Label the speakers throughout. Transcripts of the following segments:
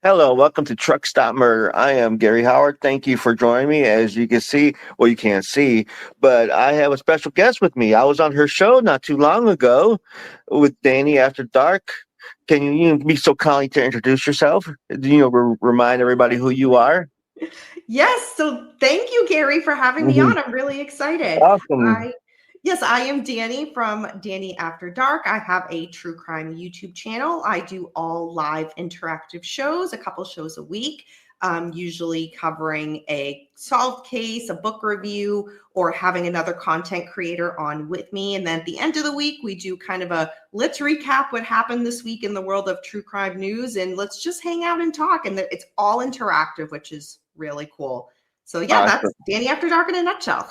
Speaker 1: Hello, welcome to Truck Stop Murder. I am Gary Howard. Thank you for joining me. As you can see, well, you can't see, but I have a special guest with me. I was on her show not too long ago with Dannie After Dark. Can you be so kind to introduce yourself? Remind everybody who you are.
Speaker 2: Yes, so thank you, Gary, for having me
Speaker 1: Mhm.
Speaker 2: on. I'm really excited.
Speaker 1: Awesome.
Speaker 2: I Yes, I am Danny from Danny After Dark. I have a true crime YouTube channel. I do all live interactive shows, a couple shows a week, usually covering a solved case, a book review, or having another content creator on with me. And then at the end of the week, we do kind of a let's recap what happened this week in the world of true crime news and let's just hang out and talk. And it's all interactive, which is really cool. So yeah, that's
Speaker 1: Awesome.
Speaker 2: Danny After Dark in a nutshell.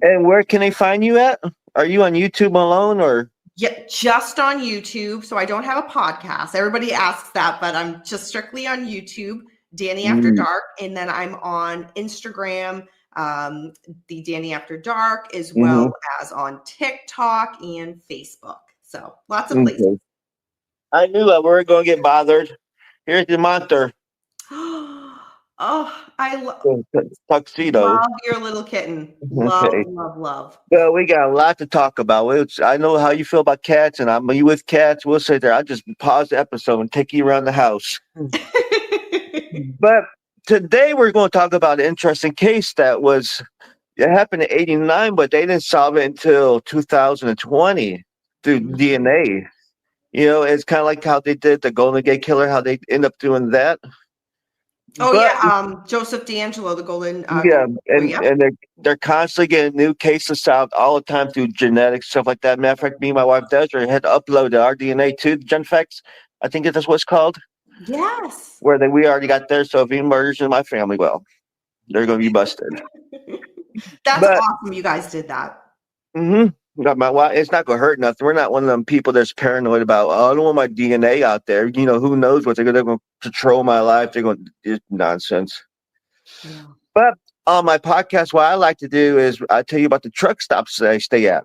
Speaker 1: And where can they find you at? Are you on YouTube alone or?
Speaker 2: Yeah, just on YouTube. So I don't have a podcast. Everybody asks that, but I'm just strictly on YouTube, Danny After
Speaker 1: Mm,
Speaker 2: Dark. And then I'm on Instagram, the Danny After Dark, as
Speaker 1: mhm,
Speaker 2: well as on TikTok and Facebook. So lots of places.
Speaker 1: okay. I knew that we were going to get bothered. Here's the monster,
Speaker 2: Oh,
Speaker 1: tuxedo.
Speaker 2: love your little kitten. Love, love, love.
Speaker 1: Well, we got a lot to talk about. I know how you feel about cats, and I'm you with cats. We'll sit there. I'll just pause the episode and take you around the house. But today we're going to talk about an interesting case it happened in '89, but they didn't solve it until 2020 through DNA. It's kind of like how they did the Golden Gate Killer, how they end up doing that.
Speaker 2: Oh
Speaker 1: But
Speaker 2: yeah, Joseph D'Angelo, the
Speaker 1: yeah,
Speaker 2: Golden Boy.
Speaker 1: and
Speaker 2: Yep.
Speaker 1: and they're constantly getting new cases solved all the time through genetics stuff like that. Matter of fact, me and my wife Desiree had to upload our DNA to GenFacts. I think that's what it's called.
Speaker 2: Yes.
Speaker 1: Where we already got there. So if any murders in my family, well, they're going to be busted.
Speaker 2: That's
Speaker 1: But
Speaker 2: awesome you guys did that.
Speaker 1: got my wife. It's not going to hurt nothing. We're not one of them people that's paranoid about. Oh, I don't want my DNA out there. Who knows what they're going to control my life. They're going to it's nonsense.
Speaker 2: Yeah.
Speaker 1: But on my podcast, what I like to do is I tell you about the truck stops that I stay at.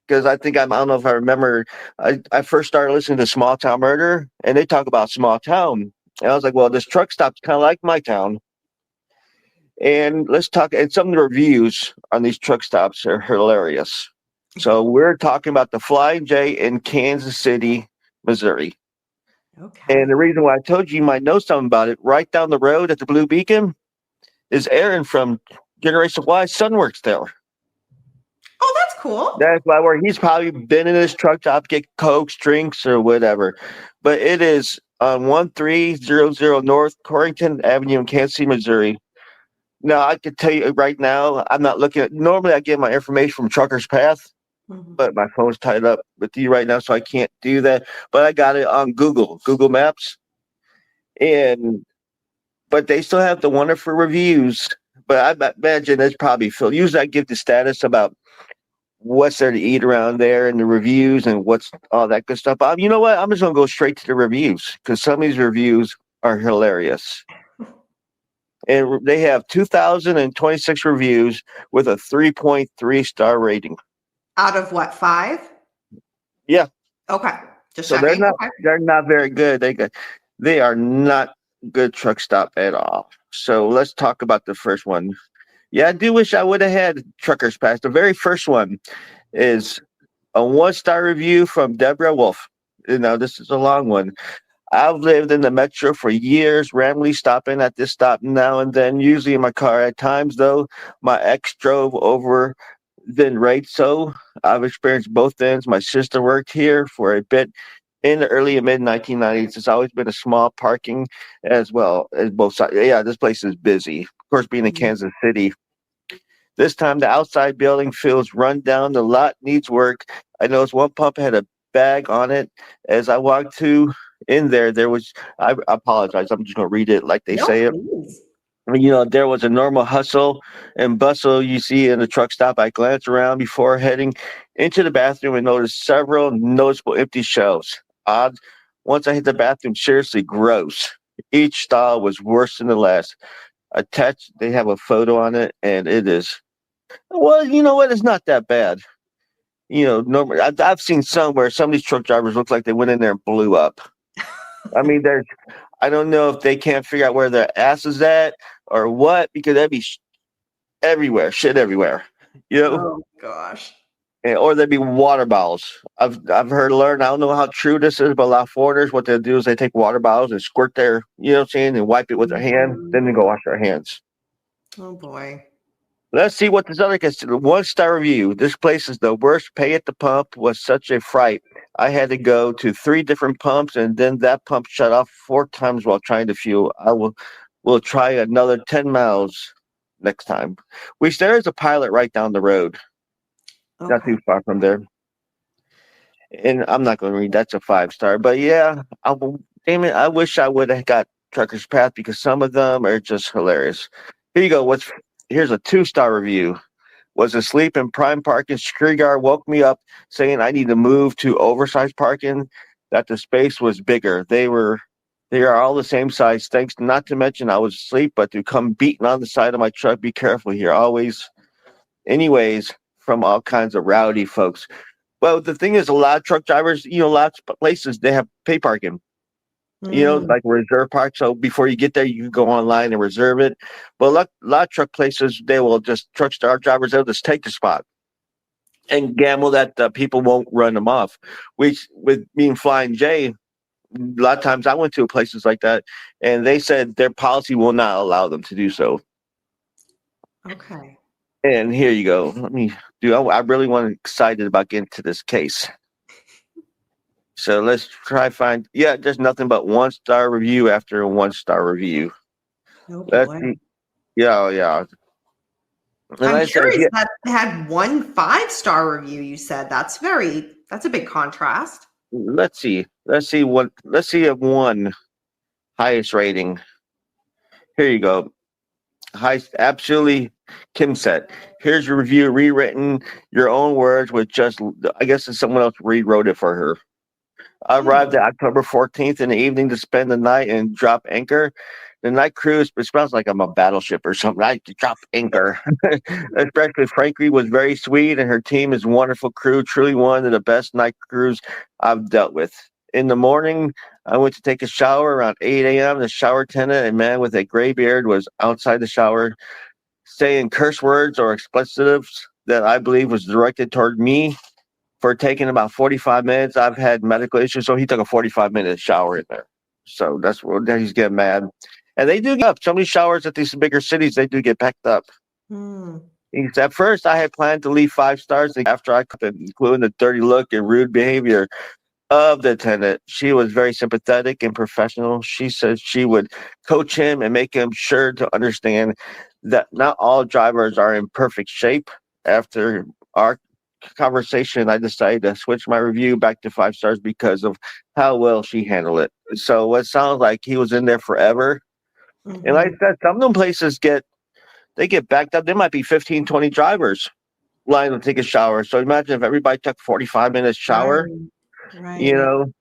Speaker 1: Because I don't know if I remember, I first started listening to Small Town Murder, and they talk about small town. And I was like, well, this truck stop's kind of like my town. And let's talk, and some of the reviews on these truck stops are hilarious. So we're talking about the Flying J in Kansas City, Missouri. And
Speaker 2: Okay.
Speaker 1: the reason why I told you might know something about it, right down the road at the Blue Beacon is Aaron from Generation Y. Son works there.
Speaker 2: Oh, that's cool.
Speaker 1: That's why he's probably been in his truck stop, get cokes, drinks, or whatever. But it is on 1300 North Corrington Avenue in Kansas City, Missouri. Now, I could tell you right now, I'm not looking at, normally I get my information from Trucker's Path,
Speaker 2: Mhm.
Speaker 1: but my phone's tied up with you right now, so I can't do that. But I got it on Google Maps. And, but they still have the wonderful reviews. But I imagine it's probably filled. Usually I give the status about what's there to eat around there and the reviews and what's all that good stuff. You know what? I'm just going to go straight to the reviews because some of these reviews are hilarious. And they have 2,026 reviews with a 3.3 star rating.
Speaker 2: Out of what, 5?
Speaker 1: Yeah.
Speaker 2: Okay. Just
Speaker 1: So they're
Speaker 2: checking.
Speaker 1: not
Speaker 2: Okay.
Speaker 1: they're not very good. They are not good truck stop at all. So let's talk about the first one. Yeah, I do wish I would have had Truckers Pass. The very first one is a 1 star review from Deborah Wolf. This is a long one. I've lived in the metro for years, randomly stopping at this stop now and then, usually in my car. At times, though, my ex drove over, then right. So I've experienced both ends. My sister worked here for a bit in the early and mid 1990s. It's always been a small parking as well as both sides. Yeah, this place is busy. Of course, being in
Speaker 2: Mhm.
Speaker 1: Kansas City, this time, the outside building feels run down. The lot needs work. I noticed one pump had a bag on it. As I walked in there, there was, I apologize. I'm just going to read it like they
Speaker 2: No,
Speaker 1: say it.
Speaker 2: please.
Speaker 1: There was a normal hustle and bustle you see in the truck stop. I glanced around before heading into the bathroom and noticed several noticeable empty shelves. Odd. Once I hit the bathroom, seriously gross. Each stall was worse than the last. Attached, they have a photo on it, and it is well, you know what? It's not that bad. Normally I've seen some where some of these truck drivers look like they went in there and blew up. I mean, I don't know if they can't figure out where their ass is at or what, because that'd be everywhere, shit everywhere, you know,
Speaker 2: Oh gosh.
Speaker 1: or there'd be water bottles. I've heard learned. I don't know how true this is, but a lot of foreigners, what they'll do is they take water bottles and squirt their, you know what I'm saying, and wipe it with their hand. Then
Speaker 2: Mhm.
Speaker 1: they go wash their hands.
Speaker 2: Oh boy.
Speaker 1: Let's see what this other gets. 1-star review. This place is the worst. Pay at the pump was such a fright. I had to go to 3 different pumps, and then that pump shut off 4 times while trying to fuel. I will try another 10 miles next time. Which there is a pilot right down the road, not
Speaker 2: Okay.
Speaker 1: too far from there. And I'm not going to read. That's a 5-star. But yeah, damn it. I wish I would have got Trucker's Path because some of them are just hilarious. Here you go. Here's a 2-star review. Was asleep in prime parking. Security guard woke me up saying I need to move to oversized parking, that the space was bigger. They are all the same size. Thanks. Not to mention I was asleep, but to come beating on the side of my truck. Be careful here. Always. Anyways, from all kinds of rowdy folks. Well, the thing is, a lot of truck drivers, lots of places they have pay parking.
Speaker 2: Mm,
Speaker 1: Like reserve park. So before you get there, you can go online and reserve it. But a lot of truck places, they will just truck star drivers, they'll just take the spot and gamble that people won't run them off. Which, with being Flying J, a lot of times I went to places like that, and they said their policy will not allow them to do so.
Speaker 2: okay.
Speaker 1: And here you go. Let me do. I really want excited about getting to this case. So let's try find. Yeah, there's nothing but 1-star review after a 1-star review.
Speaker 2: Oh
Speaker 1: Let's
Speaker 2: boy.
Speaker 1: see. Yeah, yeah. And
Speaker 2: I'm
Speaker 1: I said,
Speaker 2: curious
Speaker 1: yeah.
Speaker 2: that had one 5-star review, you said. That's a big contrast.
Speaker 1: Let's see. Let's see if one highest rating. Here you go. High, absolutely. Kim said, "Here's your review, rewritten your own words with just. I guess it's someone else rewrote it for her." I arrived
Speaker 2: Hmm.
Speaker 1: at October 14th in the evening to spend the night and drop anchor. The night cruise, it smells like I'm a battleship or something. I drop anchor. Especially Frankie was very sweet, and her team is a wonderful crew. Truly one of the best night crews I've dealt with. In the morning, I went to take a shower around 8 a.m. The shower attendant, a man with a gray beard, was outside the shower saying curse words or expletives that I believe was directed toward me for taking about 45 minutes. I've had medical issues, so he took a 45-minute shower in there. So that's where he's getting mad. And they do get up. Some of these showers at these bigger cities, they do get packed up.
Speaker 2: Hmm.
Speaker 1: He said, at first, I had planned to leave 5 stars after I could, including the dirty look and rude behavior of the attendant. She was very sympathetic and professional. She said she would coach him and make him sure to understand that not all drivers are in perfect shape. After our conversation, I decided to switch my review back to 5 stars because of how well she handled it. So it sounds like he was in there forever. And like
Speaker 2: Hmm.
Speaker 1: I said, some of them places get backed up. There might be 15, 20 drivers lying to take a shower. So imagine if everybody took 45 minutes shower,
Speaker 2: Right.
Speaker 1: you
Speaker 2: Right.
Speaker 1: know.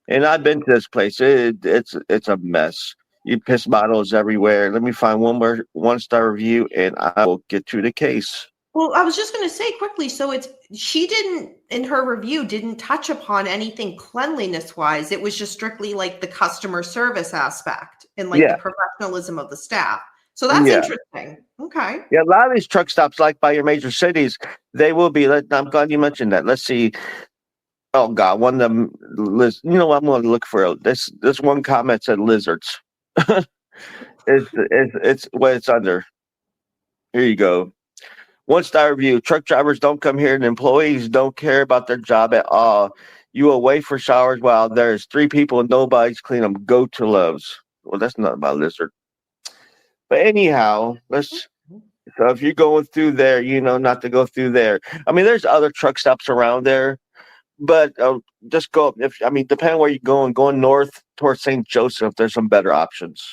Speaker 1: And I've been to this place. It's a mess. You piss bottles everywhere. Let me find one more 1-star review, and I will get to the case.
Speaker 2: Well, I was just going to say quickly. So she didn't, in her review, didn't touch upon anything cleanliness wise. It was just strictly like the customer service aspect and like the
Speaker 1: Yeah,
Speaker 2: professionalism of the staff. So that's
Speaker 1: yeah,
Speaker 2: interesting. Okay.
Speaker 1: yeah. A lot of these truck stops, like by your major cities, they will be. I'm glad you mentioned that. Let's see. Oh God, one of them. You know what? I'm going to look for this. This one comment said lizards. It's what it's under. Here you go. 1-star review. Truck drivers don't come here, and employees don't care about their job at all. You will wait for showers while there's 3 people and nobody's clean them. Go to Love's. Well, that's not about lizard. But anyhow, let's. So if you're going through there, not to go through there. I mean, there's other truck stops around there, but just go. Depending where you're going north towards St. Joseph, there's some better options.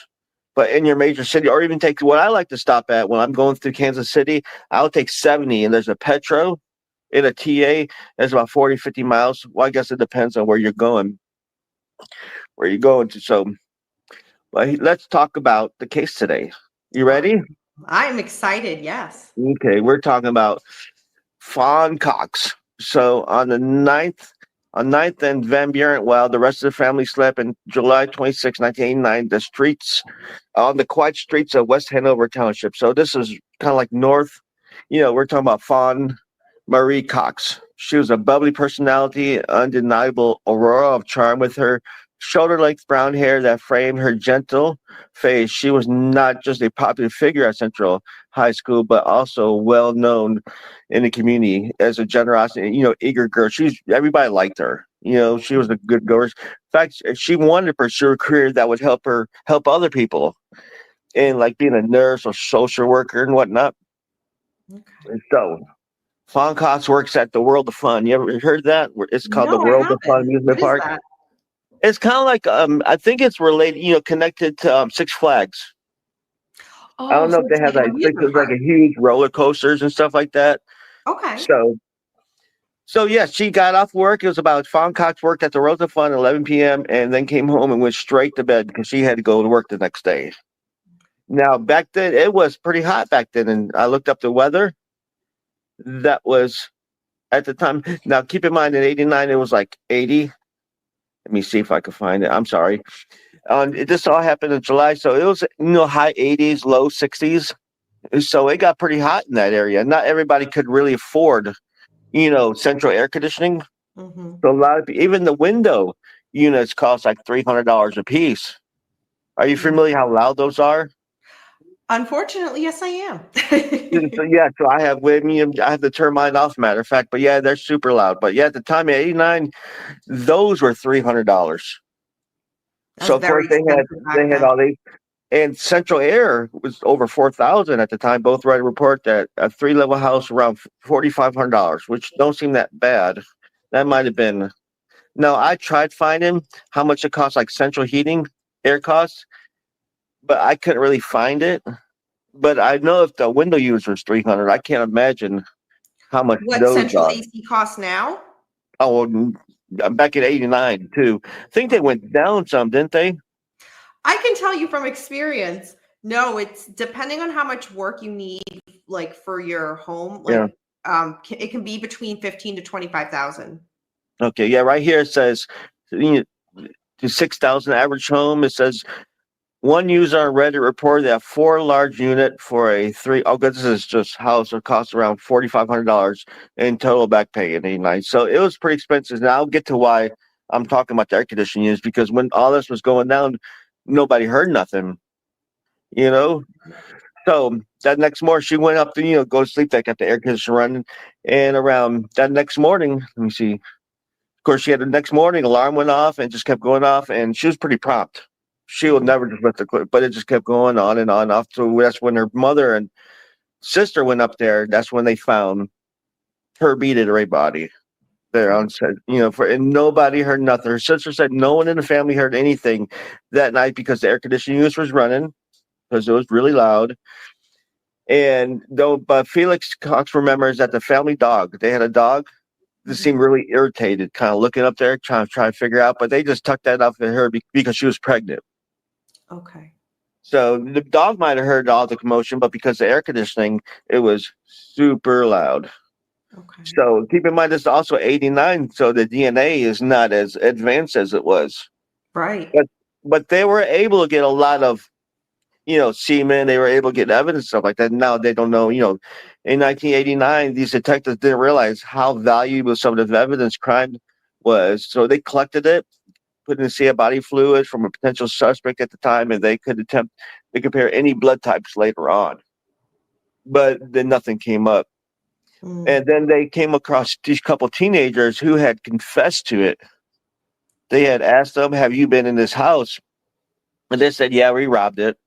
Speaker 1: But in your major city, or even take what I like to stop at when I'm going through Kansas City, I'll take 70, and there's a Petro in a TA. That's about 40, 50 miles. Well, I guess it depends on where you're going to. So let's talk about the case today. You
Speaker 2: Oh,
Speaker 1: ready?
Speaker 2: I'm excited. Yes.
Speaker 1: Okay, we're talking about Fawn Cox. So on the 9th On 9th and Van Buren, while the rest of the family slept, in July 26, 1989, the streets on the quiet streets of West Hanover Township. So this is kind of like north. We're talking about Fawn Marie Cox. She was a bubbly personality, undeniable aurora of charm with her shoulder-length brown hair that framed her gentle face. She was not just a popular figure at Central High School, but also well known in the community as a generous, eager girl. Everybody liked her. She was a good girl. In fact, she wanted to pursue a career that would help her help other people, and like being a nurse or social worker and whatnot.
Speaker 2: Okay.
Speaker 1: So Fawn Cox works at the World of Fun. You ever heard that? It's called the
Speaker 2: No, I
Speaker 1: World of Fun
Speaker 2: haven't.
Speaker 1: Amusement
Speaker 2: What is
Speaker 1: Park.
Speaker 2: that?
Speaker 1: It's kind of like I think it's related, connected to Six Flags. I
Speaker 2: Oh,
Speaker 1: don't know
Speaker 2: so
Speaker 1: if
Speaker 2: it's
Speaker 1: they have
Speaker 2: like an
Speaker 1: like
Speaker 2: amusement
Speaker 1: there's like
Speaker 2: park.
Speaker 1: a huge roller coasters and stuff like that.
Speaker 2: Okay.
Speaker 1: So yeah, she got off work. It was about Fawn Cox worked at the World of Fun at 11 p.m. and then came home and went straight to bed because she had to go to work the next day. Now back then it was pretty hot back then, and I looked up the weather. That was at the time. Now keep in mind in '89 it was like 80. Let me see if I can find it. I'm sorry. This all happened in July, so it was high 80s, low 60s. So it got pretty hot in that area. Not everybody could really afford, central air conditioning.
Speaker 2: Mm-hmm.
Speaker 1: So a lot of even the window units cost like $300 a piece. Are you familiar how loud those are?
Speaker 2: Unfortunately, yes, I am.
Speaker 1: So yeah, so I have with me. I have to turn mine off. Matter of fact, but yeah, they're super loud. But yeah, at the time of '89, those were $300.
Speaker 2: That's
Speaker 1: So of course
Speaker 2: very expensive
Speaker 1: they
Speaker 2: back
Speaker 1: had
Speaker 2: then.
Speaker 1: all these. And Central Air was over 4,000 at the time. Both write a report that a three-level house around $4,500, which don't seem that bad. That might have been. No, I tried finding how much it costs, like central heating, air costs, but I couldn't really find it. But I know if the window user is 300, I can't imagine how much
Speaker 2: What
Speaker 1: those
Speaker 2: central
Speaker 1: are.
Speaker 2: AC costs now?
Speaker 1: Oh, I'm back in '89 too. I think they went down some, didn't they?
Speaker 2: I can tell you from experience. No, it's depending on how much work you need, like for your home.
Speaker 1: Yeah.
Speaker 2: It can be between 15 to 25,000.
Speaker 1: Okay. Yeah. Right here it says to 6,000 average home. It says one user on Reddit reported that four large unit for a three. Oh, good. This is just house. It costs around $4,500 in total back pay in '89. So it was pretty expensive. Now I'll get to why I'm talking about the air conditioning units because when all this was going down, nobody heard nothing. You know. So that next morning, she went up to go to sleep. They got the air conditioner running, and around that next morning, let me see. Of course, she had the next morning alarm went off and just kept going off, and she was pretty prompt. She would never just let the clip, but it just kept going on and on off. So that's when her mother and sister went up there. That's when they found her beat at her body there on set. And nobody heard nothing. Her sister said no one in the family heard anything that night because the air conditioning unit was running because it was really loud. And though, but Felix Cox remembers that the family dog, they had a dog that seemed really irritated, kind of looking up there, trying to figure out, but they just tucked that off at her because she was pregnant.
Speaker 2: Okay.
Speaker 1: So the dog might have heard all the commotion, but because of the air conditioning, it was super loud.
Speaker 2: Okay.
Speaker 1: So keep in mind, this is also '89, so the DNA is not as advanced as it was.
Speaker 2: Right.
Speaker 1: But they were able to get a lot of semen. They were able to get evidence, stuff like that. Now they don't know, in 1989, these detectives didn't realize how valuable some of the evidence crime was. So they collected it, put in CA body fluids from a potential suspect at the time, and they could attempt to compare any blood types later on. But then nothing came up. And then they came across these couple teenagers who had confessed to it. They had asked them, "Have you been in this house?" And they said, "Yeah, we robbed it."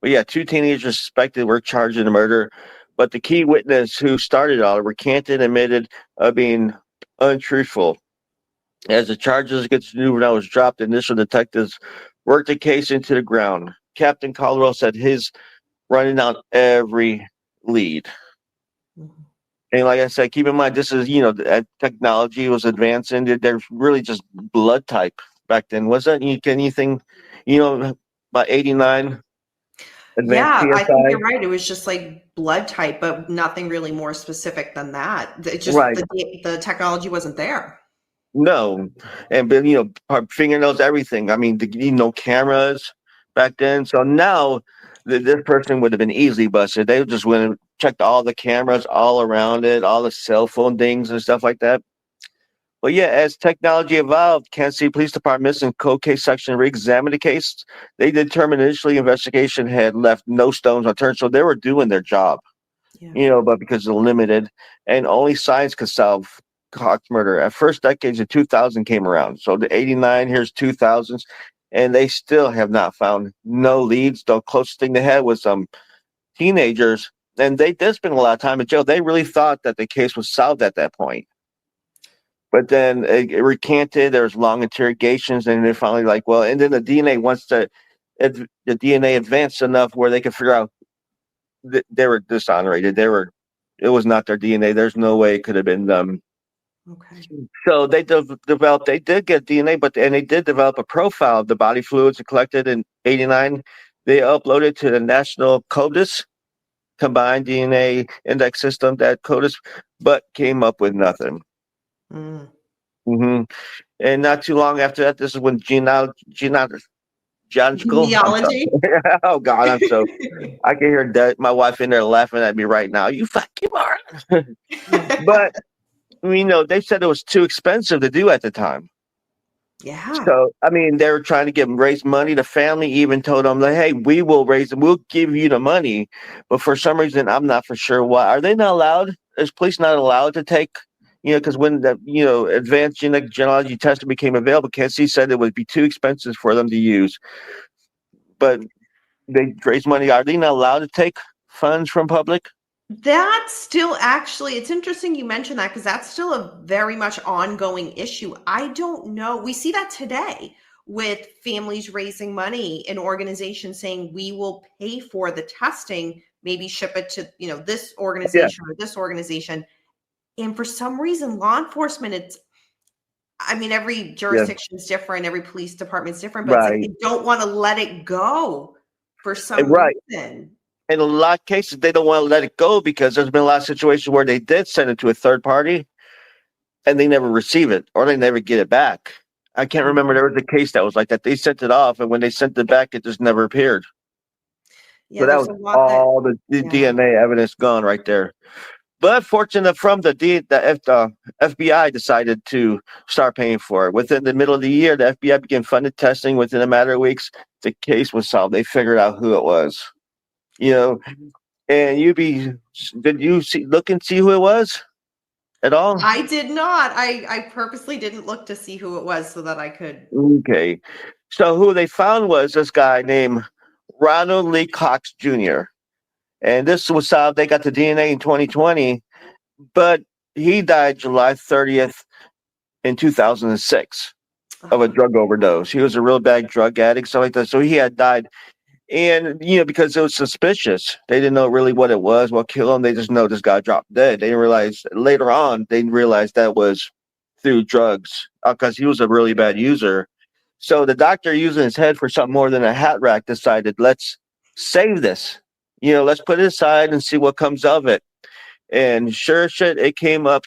Speaker 1: But yeah, two teenagers suspected were charged in the murder. But the key witness who started it all recanted and admitted of being untruthful. As the charges against the juvenile was dropped, initial detectives worked the case into the ground. Captain Caldwell said his running out every lead. And like I said, keep in mind, this is, technology was advancing. There's really just blood type back then. Was that anything, about '89? Advanced
Speaker 2: Yeah, I think
Speaker 1: PSI?
Speaker 2: you're right. It was just like blood type, but nothing really more specific than that. It just
Speaker 1: Right.
Speaker 2: the technology wasn't there.
Speaker 1: No, and but fingernails, everything. I mean, cameras back then. So now, this person would have been easily busted. They just went and checked all the cameras all around it, all the cell phone dings and stuff like that. But yeah, as technology evolved, Kansas City Police Department and cold case section re-examined the case. They determined initially investigation had left no stones unturned, so they were doing their job.
Speaker 2: Yeah.
Speaker 1: But because of the limited, and only science could solve Cox murder. At first, decades of 2000 came around. So the 89, here's 2000s, and they still have not found no leads. The closest thing they had was some teenagers, and they did spend a lot of time in jail. They really thought that the case was solved at that point. But then it recanted. There was long interrogations, and they're finally like, well, and then the DNA the DNA advanced enough where they could figure out they were dishonored. It was not their DNA. There's no way it could have been them.
Speaker 2: Okay.
Speaker 1: So they developed. They did get DNA, and they did develop a profile of the body fluids collected in '89. They uploaded to the National CODIS Combined DNA Index System, that CODIS, but came up with nothing.
Speaker 2: Mm.
Speaker 1: hmm And not too long after that, this is when genealogical.
Speaker 2: Genealogy.
Speaker 1: Oh God, I can hear my wife in there laughing at me right now. You fucking moron. But they said it was too expensive to do at the time.
Speaker 2: Yeah.
Speaker 1: So I mean, they were trying to raise money. The family even told them, like, "Hey, we'll give you the money." But for some reason, I'm not for sure why. Are they not allowed? Is police not allowed to take? Because when the advanced genealogy testing became available, Kansas said it would be too expensive for them to use. But they raise money. Are they not allowed to take funds from public?
Speaker 2: That's still actually, it's interesting you mentioned that because that's still a very much ongoing issue. I don't know. We see that today with families raising money and organizations saying we will pay for the testing, maybe ship it to, this
Speaker 1: Yeah,
Speaker 2: organization or this organization. And for some reason, law enforcement, every
Speaker 1: yeah,
Speaker 2: jurisdiction is different, every police department is different, but it's like
Speaker 1: right,
Speaker 2: they don't want to let it go for some
Speaker 1: right.
Speaker 2: reason.
Speaker 1: In a lot of cases, they don't want to let it go because there's been a lot of situations where they did send it to a third party and they never receive it or they never get it back. I can't remember. There was a case that was like that. They sent it off, and when they sent it back, it just never appeared.
Speaker 2: Yeah,
Speaker 1: So that
Speaker 2: there's
Speaker 1: was
Speaker 2: a lot that,
Speaker 1: all the
Speaker 2: yeah.
Speaker 1: DNA evidence gone right there. But fortunate from the FBI decided to start paying for it. Within the middle of the year, the FBI began funded testing. Within a matter of weeks, the case was solved. They figured out who it was. You know, and did you look and see who it was at all?
Speaker 2: I did not. I purposely didn't look to see who it was so that I could.
Speaker 1: Okay. So who they found was this guy named Ronald Lee Cox Jr. And this was solved. They got the DNA in 2020, but he died July 30th in 2006 of a drug overdose. He was a real bad drug addict, something like that. So he had died. And, because it was suspicious. They didn't know really what it was, what killed him. They just know this guy dropped dead. They didn't realize later on, they realized that was through drugs because he was a really bad user. So the doctor, using his head for something more than a hat rack, decided, let's save this. Let's put it aside and see what comes of it. And sure as shit, it came up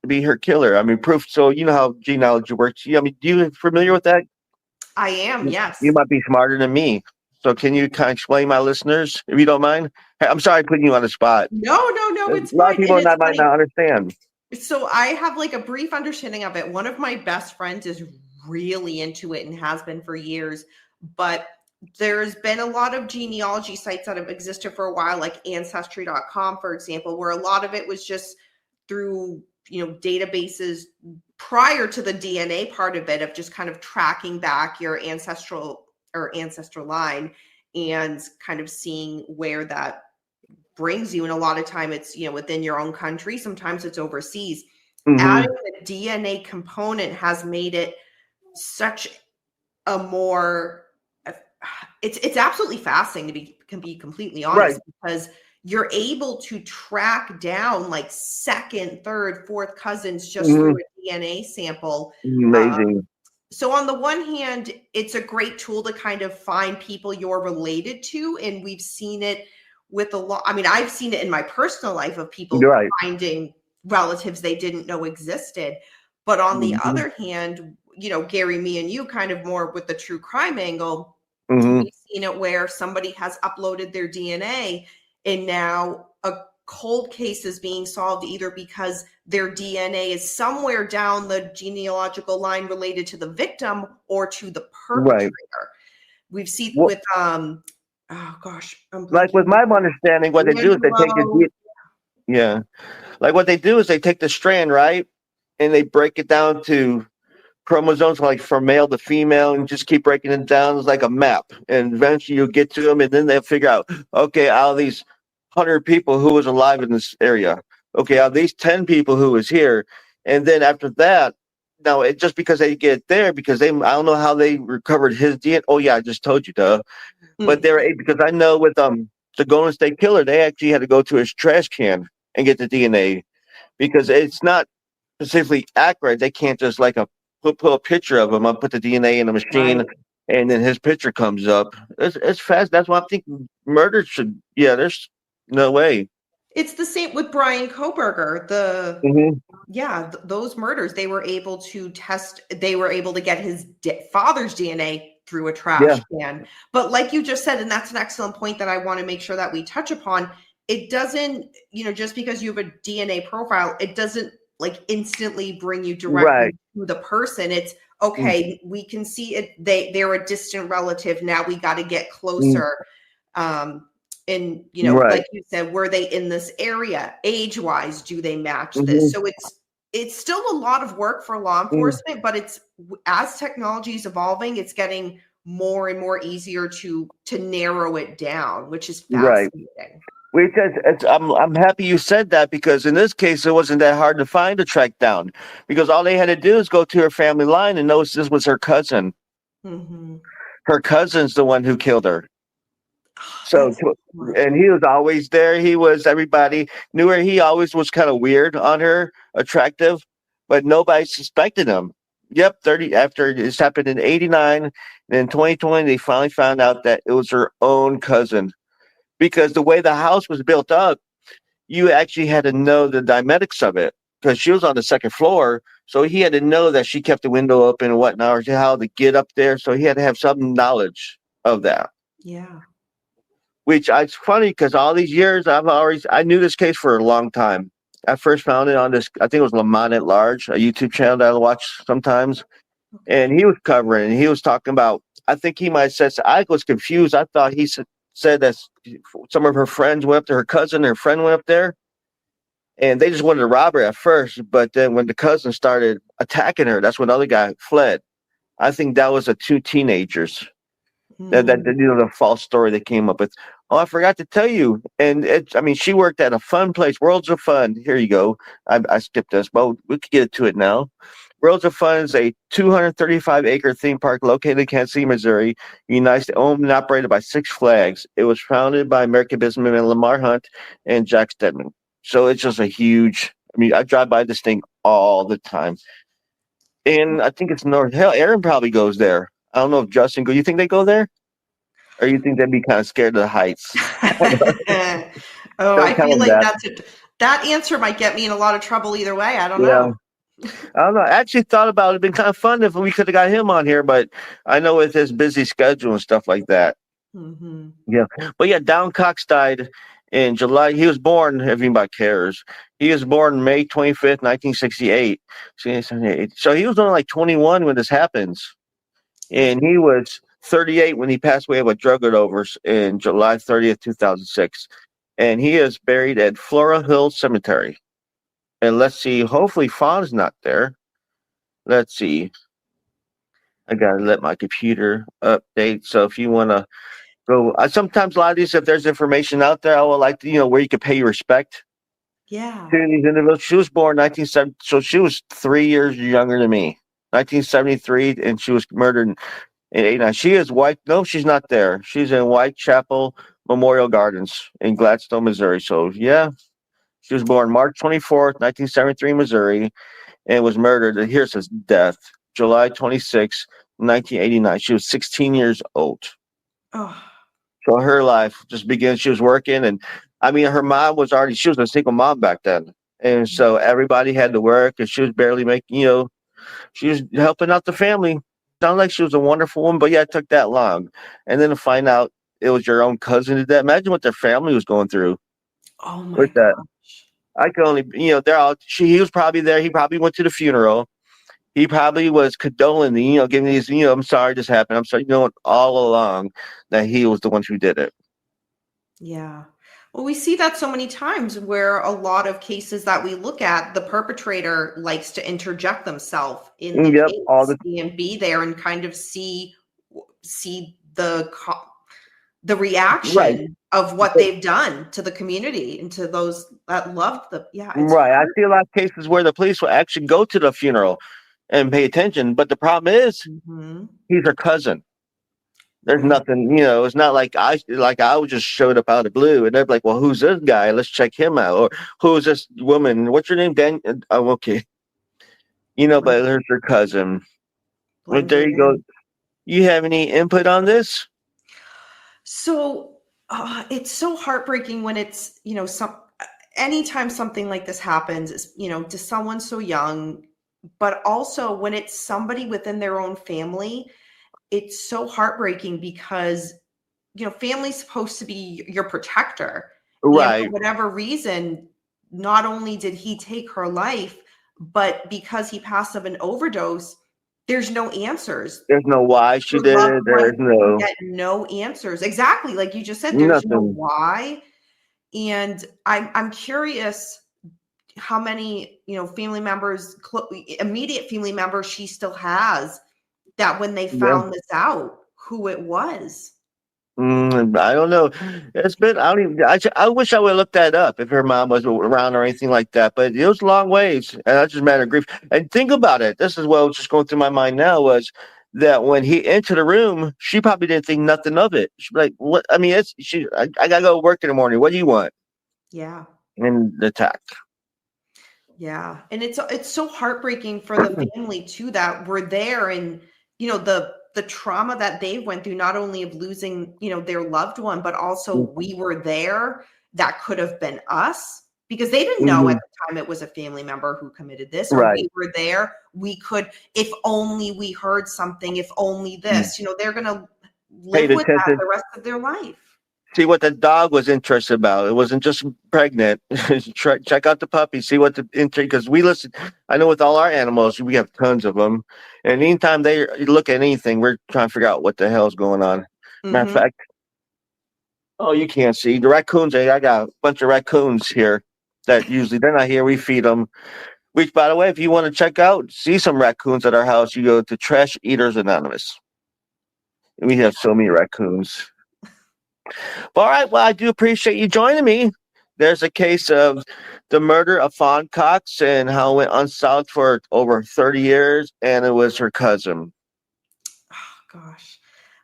Speaker 1: to be her killer. I mean, proof. So you know how genealogy works. Do you familiar with that?
Speaker 2: I am,
Speaker 1: You
Speaker 2: yes.
Speaker 1: might be smarter than me. So can you kind of explain my listeners, if you don't mind? Hey, I'm sorry putting you on the spot.
Speaker 2: No,
Speaker 1: A
Speaker 2: it's
Speaker 1: lot of
Speaker 2: fine. And
Speaker 1: people
Speaker 2: it's
Speaker 1: might
Speaker 2: funny.
Speaker 1: not understand.
Speaker 2: So I have like a brief understanding of it. One of my best friends is really into it and has been for years, but there's been a lot of genealogy sites that have existed for a while, like ancestry.com, for example, where a lot of it was just through, databases prior to the DNA part of it, of just kind of tracking back your ancestral or ancestor line and kind of seeing where that brings you. And a lot of time it's, within your own country. Sometimes it's overseas.
Speaker 1: Mm-hmm.
Speaker 2: Adding the DNA component has made it such a more, it's absolutely fascinating can be completely
Speaker 1: Right.
Speaker 2: honest, because you're able to track down like second, third, fourth cousins just
Speaker 1: Mm-hmm.
Speaker 2: through a DNA sample.
Speaker 1: Amazing.
Speaker 2: So on the one hand, it's a great tool to kind of find people you're related to. And we've seen it with a lot. I've seen it in my personal life of people
Speaker 1: You're right.
Speaker 2: finding relatives they didn't know existed. But on the
Speaker 1: Mhm.
Speaker 2: other hand, Gary, me and you kind of more with the true crime angle,
Speaker 1: Mhm.
Speaker 2: we've seen it where somebody has uploaded their DNA and now a cold case is being solved either because their DNA is somewhere down the genealogical line related to the victim or to the
Speaker 1: Right.
Speaker 2: perpetrator. We've seen
Speaker 1: Well,
Speaker 2: with oh gosh, I'm
Speaker 1: like with
Speaker 2: blanking.
Speaker 1: my understanding, what they do is they take
Speaker 2: Angelo.
Speaker 1: yeah, like what they do is they take the strand, right, and they break it down to chromosomes, like from male to female, and just keep breaking it down. It's like a map, and eventually you'll get to them, and then they'll figure out, okay, out of these 100 people who was alive in this area, okay, out of these 10 people who was here, and then after that, now it just because they get there because they, I don't know how they recovered his DNA. Oh yeah, I just told you, duh. But
Speaker 2: Mm,
Speaker 1: they're because I know with the Golden State Killer, they actually had to go to his trash can and get the DNA because it's not specifically accurate. They can't just like put a picture of him. I'll put the DNA in a machine,
Speaker 2: right.
Speaker 1: and then his picture comes up. It's fast. That's why I'm thinking murder should. Yeah, there's no way.
Speaker 2: It's the same with Brian Koberger.
Speaker 1: Hmm.
Speaker 2: Those murders, they were able to test, they were able to get his father's DNA through a
Speaker 1: Yeah.
Speaker 2: trash can. But like you just said, and that's an excellent point that I want to make sure that we touch upon, it doesn't, just because you have a DNA profile, it doesn't like instantly bring you
Speaker 1: Right.
Speaker 2: directly to the person. It's
Speaker 1: Mm,
Speaker 2: okay, we can see it, they're a distant relative. Now we got to get
Speaker 1: mm,
Speaker 2: closer. Um, and
Speaker 1: right.
Speaker 2: like you said, were they in this area age wise, do they match this?
Speaker 1: Hmm.
Speaker 2: So it's still a lot of work for law
Speaker 1: Mm,
Speaker 2: enforcement, but it's as technology is evolving, it's getting more and more easier to narrow it down, which is
Speaker 1: right.
Speaker 2: fascinating.
Speaker 1: Which I'm happy you said that because in this case it wasn't that hard to find to track down because all they had to do is go to her family line and notice this was her cousin.
Speaker 2: Hmm.
Speaker 1: Her cousin's the one who killed her. So,
Speaker 2: That's
Speaker 1: and he was always there. He was everybody knew her. He always was kind of weird on her, attractive, but nobody suspected him. Yep, 30 after this happened in '89, and in 2020 they finally found out that it was her own cousin because the way the house was built up, you actually had to know the dynamics of it because she was on the second floor. So he had to know that she kept the window open and whatnot, or how to get up there. So he had to have some knowledge of that.
Speaker 2: yeah.
Speaker 1: Which it's funny because all these years I knew this case for a long time. I first found it on this, I think it was Lamont at Large, a YouTube channel that I watch sometimes, and
Speaker 2: Okay.
Speaker 1: he was covering and he was talking about. I think he might have said I was confused. I thought he said that some of her friends went up to her cousin. Her friend went up there, and they just wanted to rob her at first. But then when the cousin started attacking her, that's when the other guy fled. I think that was the two teenagers that
Speaker 2: Mm,
Speaker 1: the false story they came up with. Oh, I forgot to tell you. And I mean, she worked at a fun place, Worlds of Fun. Here you go. I skipped this, but we could get to it now. Worlds of Fun is a 235-acre theme park located in Kansas City, Missouri, United States, owned and operated by Six Flags. It was founded by American businessmen Lamar Hunt and Jack Stedman. So it's just a huge. I mean, I drive by this thing all the time, and I think it's North. Hell, Aaron probably goes there. I don't know if Justin go. You think they go there? Or you think they'd be kind of scared of the heights?
Speaker 2: oh,
Speaker 1: Don't
Speaker 2: I
Speaker 1: tell
Speaker 2: feel
Speaker 1: them
Speaker 2: like
Speaker 1: that.
Speaker 2: that answer might get me in a lot of trouble either way. I don't
Speaker 1: Yeah.
Speaker 2: know.
Speaker 1: I don't know. I actually thought about it. It'd been kind of fun if we could have got him on here, but I know with his busy schedule and stuff like that.
Speaker 2: Hmm.
Speaker 1: Yeah. But yeah, Down Cox died in July. He was born, if anybody cares. He was born May 25th, 1968. So he was only like 21 when this happens.
Speaker 2: Yeah.
Speaker 1: And he was 38 when he passed away of a drug overdose in July 30th, 2006. And he is buried at Flora Hill Cemetery. And let's see, hopefully Fawn's not there. Let's see. I gotta let my computer update. So if you wanna go, sometimes a lot of these, if there's information out there, I would like to, where you could pay your respect
Speaker 2: Yeah.
Speaker 1: to these individuals. She was born 1970, so she was 3 years younger than me. 1973, and she was murdered in '89. She is white. No, she's not there. She's in Whitechapel Memorial Gardens in Gladstone, Missouri. So yeah, she was born March 24th, 1973, Missouri, and was murdered. And here's his death, July 26th, 1989. She was 16 years old.
Speaker 2: Oh,
Speaker 1: So her life just began. She was working, and I mean, her mom she was a single mom back then. And so everybody had to work, and she was barely making, She was helping out the family. Sounded like she was a wonderful woman, but yeah, it took that long. And then to find out it was your own cousin did that. Imagine what their family was going through
Speaker 2: Oh my
Speaker 1: with that.
Speaker 2: gosh.
Speaker 1: I can only, they're all. He was probably there. He probably went to the funeral. He probably was condoling, giving these, I'm sorry this happened. I'm sorry, all along that he was the one who did it.
Speaker 2: Yeah. Well, we see that so many times where a lot of cases that we look at, the perpetrator likes to interject themselves in the
Speaker 1: Yep, all
Speaker 2: case
Speaker 1: the
Speaker 2: and be there and kind of see the
Speaker 1: right,
Speaker 2: reaction of what they've done to the community and to those that loved the. Yeah, it's
Speaker 1: right. I
Speaker 2: hard.
Speaker 1: see a lot of cases where the police will actually go to the funeral and pay attention, but the problem is
Speaker 2: Mhm.
Speaker 1: he's her cousin. There's
Speaker 2: Right.
Speaker 1: nothing, it's not like I was just showed up out of the blue and they're like, well, who's this guy? Let's check him out. Or who's this woman? What's your name? Dan? Oh, okay.
Speaker 2: Right.
Speaker 1: But there's your cousin. But
Speaker 2: Blends
Speaker 1: there
Speaker 2: right
Speaker 1: you go.
Speaker 2: in.
Speaker 1: You have any input on this?
Speaker 2: So it's so heartbreaking when it's, anytime something like this happens, to someone so young, but also when it's somebody within their own family, it's so heartbreaking because, family's supposed to be your protector. And for
Speaker 1: Right.
Speaker 2: whatever reason, not only did he take her life, but because he passed of an overdose, there's no answers.
Speaker 1: There's no why she
Speaker 2: Your
Speaker 1: did
Speaker 2: loved
Speaker 1: it.
Speaker 2: one
Speaker 1: There's no
Speaker 2: get no answers. Exactly, like you just said, there's no
Speaker 1: nothing.
Speaker 2: why, and I'm curious how many, family members, immediate family members she still has that when they
Speaker 1: Yeah.
Speaker 2: found this out, who it was.
Speaker 1: I don't know. It's been. I don't even. I wish I would have looked that up if her mom was around or anything like that. But it was a long ways, and that's just a matter of grief. And think about it. This is what was just going through my mind now was that when he entered the room, she probably didn't think nothing of it. She'd be like, "What? I mean, it's she. I gotta go to work in the morning. What do you want?"
Speaker 2: Yeah.
Speaker 1: And the attack.
Speaker 2: Yeah, and it's so heartbreaking for the family too that we're there, and the trauma that they went through, not only of losing their loved one, but also we were there. That could have been us because they didn't know at
Speaker 1: Mm-hmm.
Speaker 2: the time it was a family member who committed this, or
Speaker 1: Right.
Speaker 2: we were there. We could, if only we heard something, if only this. They're gonna live
Speaker 1: Paid
Speaker 2: with that
Speaker 1: attention.
Speaker 2: the rest of their life.
Speaker 1: See what the dog was interested about. It wasn't just pregnant. Check out the puppy. See what the because we listen. I know with all our animals, we have tons of them, and anytime they look at anything, we're trying to figure out what the hell's going on. Matter of
Speaker 2: Hmm.
Speaker 1: fact, oh, you can't see the raccoons. I got a bunch of raccoons here that usually they're not here. We feed them. Which, by the way, if you want to check out, see some raccoons at our house, you go to Trash Eaters Anonymous. We have so many raccoons. All right. Well, I do appreciate you joining me. There's a case of the murder of Fawn Cox and how it went unsolved for over 30 years, and it was her cousin.
Speaker 2: Oh, gosh.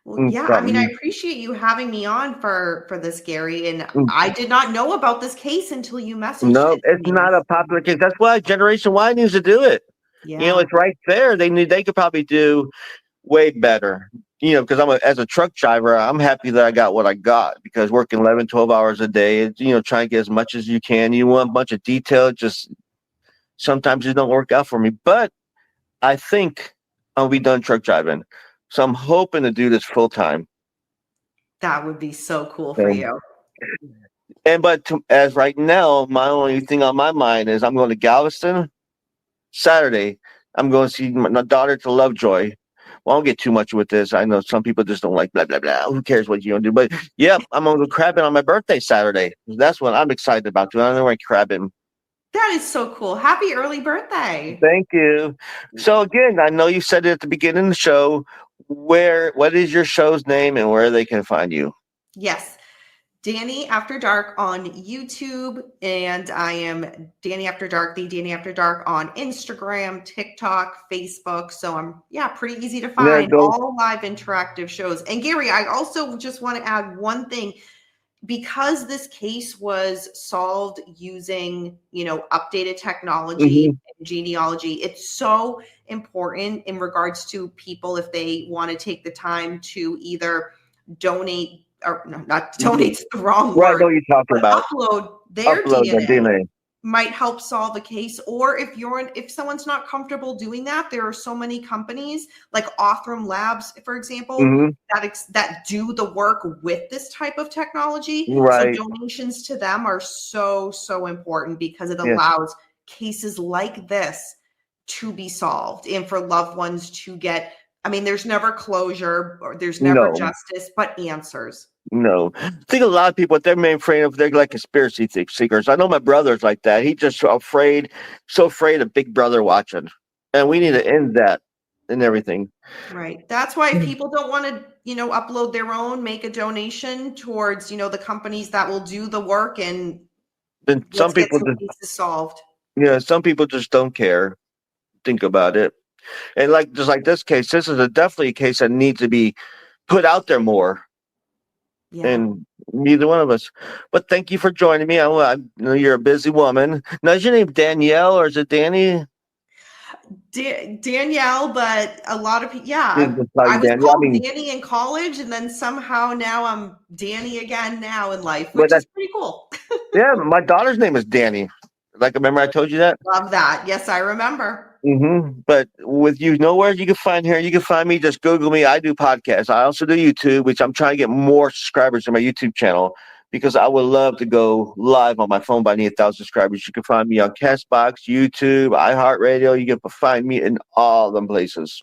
Speaker 2: Well, yeah, I mean, I
Speaker 1: Something.
Speaker 2: appreciate you having me on for this, Gary, and
Speaker 1: Mm,
Speaker 2: I did not know about this case until you messaged
Speaker 1: no,
Speaker 2: it to
Speaker 1: it's
Speaker 2: me.
Speaker 1: not a popular case. That's why Generation Y needs to do it.
Speaker 2: Yeah.
Speaker 1: It's right there. They could probably do way better. Because as a truck driver, I'm happy that I got what I got because working 11, 12 hours a day, trying to get as much as you can. You want a bunch of detail, just sometimes it don't work out for me. But I think I'll be done truck driving. So I'm hoping to do this full time.
Speaker 2: That would be so cool for
Speaker 1: And,
Speaker 2: you.
Speaker 1: as right now, my only thing on my mind is I'm going to Galveston Saturday. I'm going to see my daughter to Lovejoy. Well, I won't get too much with this. I know some people just don't like blah blah blah. Who cares what you're gonna do? But yeah, I'm gonna go crabbing on my birthday Saturday. That's what I'm excited about too. I know where crabbing.
Speaker 2: That is so cool. Happy early birthday.
Speaker 1: Thank you. So again, I know you said it at the beginning of the show. What is your show's name and where they can find you?
Speaker 2: Yes. Dannie After Dark on YouTube, and I am Dannie After Dark, the Dannie After Dark on Instagram, TikTok, Facebook. So I'm pretty easy to
Speaker 1: There
Speaker 2: find.
Speaker 1: it goes.
Speaker 2: All live interactive shows. And Gary, I also just want to add one thing. Because this case was solved using, updated technology
Speaker 1: Mhm.
Speaker 2: and genealogy, it's so important in regards to people if they want to take the time to either donate or no, not donate the wrong
Speaker 1: Right, I
Speaker 2: word,
Speaker 1: know what you're talking
Speaker 2: but
Speaker 1: about.
Speaker 2: upload their
Speaker 1: Upload the
Speaker 2: DNA.
Speaker 1: DNA.
Speaker 2: might help solve a case. Or if someone's not comfortable doing that, there are so many companies like Othram Labs, for example,
Speaker 1: Hmm.
Speaker 2: that do the work with this type of technology. So
Speaker 1: Right.
Speaker 2: donations to them are so important because it
Speaker 1: Yes.
Speaker 2: allows cases like this to be solved and for loved ones to get, I mean, there's never closure or there's never
Speaker 1: No.
Speaker 2: justice, but answers.
Speaker 1: No. I think a lot of people, what they're main afraid of, they're like conspiracy seekers. I know my brother's like that. He's just so afraid of Big Brother watching. And we need to end that and everything.
Speaker 2: Right. That's why if people don't want to, upload their own, make a donation towards, the companies that will do the work and
Speaker 1: Then
Speaker 2: let's get some cases solved.
Speaker 1: some people just don't care. Think about it. And like just like this case, this is definitely a case that needs to be put out there more.
Speaker 2: Yeah.
Speaker 1: And neither one of us. But thank you for joining me. I know you're a busy woman. Now, is your name Danielle or is it Danny?
Speaker 2: Danielle, but a lot of people,
Speaker 1: You
Speaker 2: yeah,
Speaker 1: just call
Speaker 2: I
Speaker 1: you
Speaker 2: was
Speaker 1: Danielle. I
Speaker 2: called
Speaker 1: mean,
Speaker 2: Danny in college, and then somehow now I'm Danny again now in life,
Speaker 1: but
Speaker 2: which is pretty cool.
Speaker 1: yeah, my daughter's name is Danny. Like, remember I told you that?
Speaker 2: Love that. Yes, I remember.
Speaker 1: But with you, nowhere you can find here. You can find me. Just Google me. I do podcasts. I also do YouTube, which I'm trying to get more subscribers on my YouTube channel because I would love to go live on my phone, but I need 1,000 subscribers. You can find me on Castbox, YouTube, iHeartRadio. You can find me in all them places.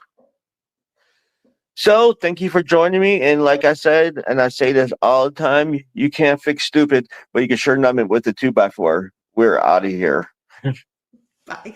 Speaker 1: So thank you for joining me. And like I said, and I say this all the time, you can't fix stupid, but you can sure numb it with a 2x4. We're out of here.
Speaker 2: Bye.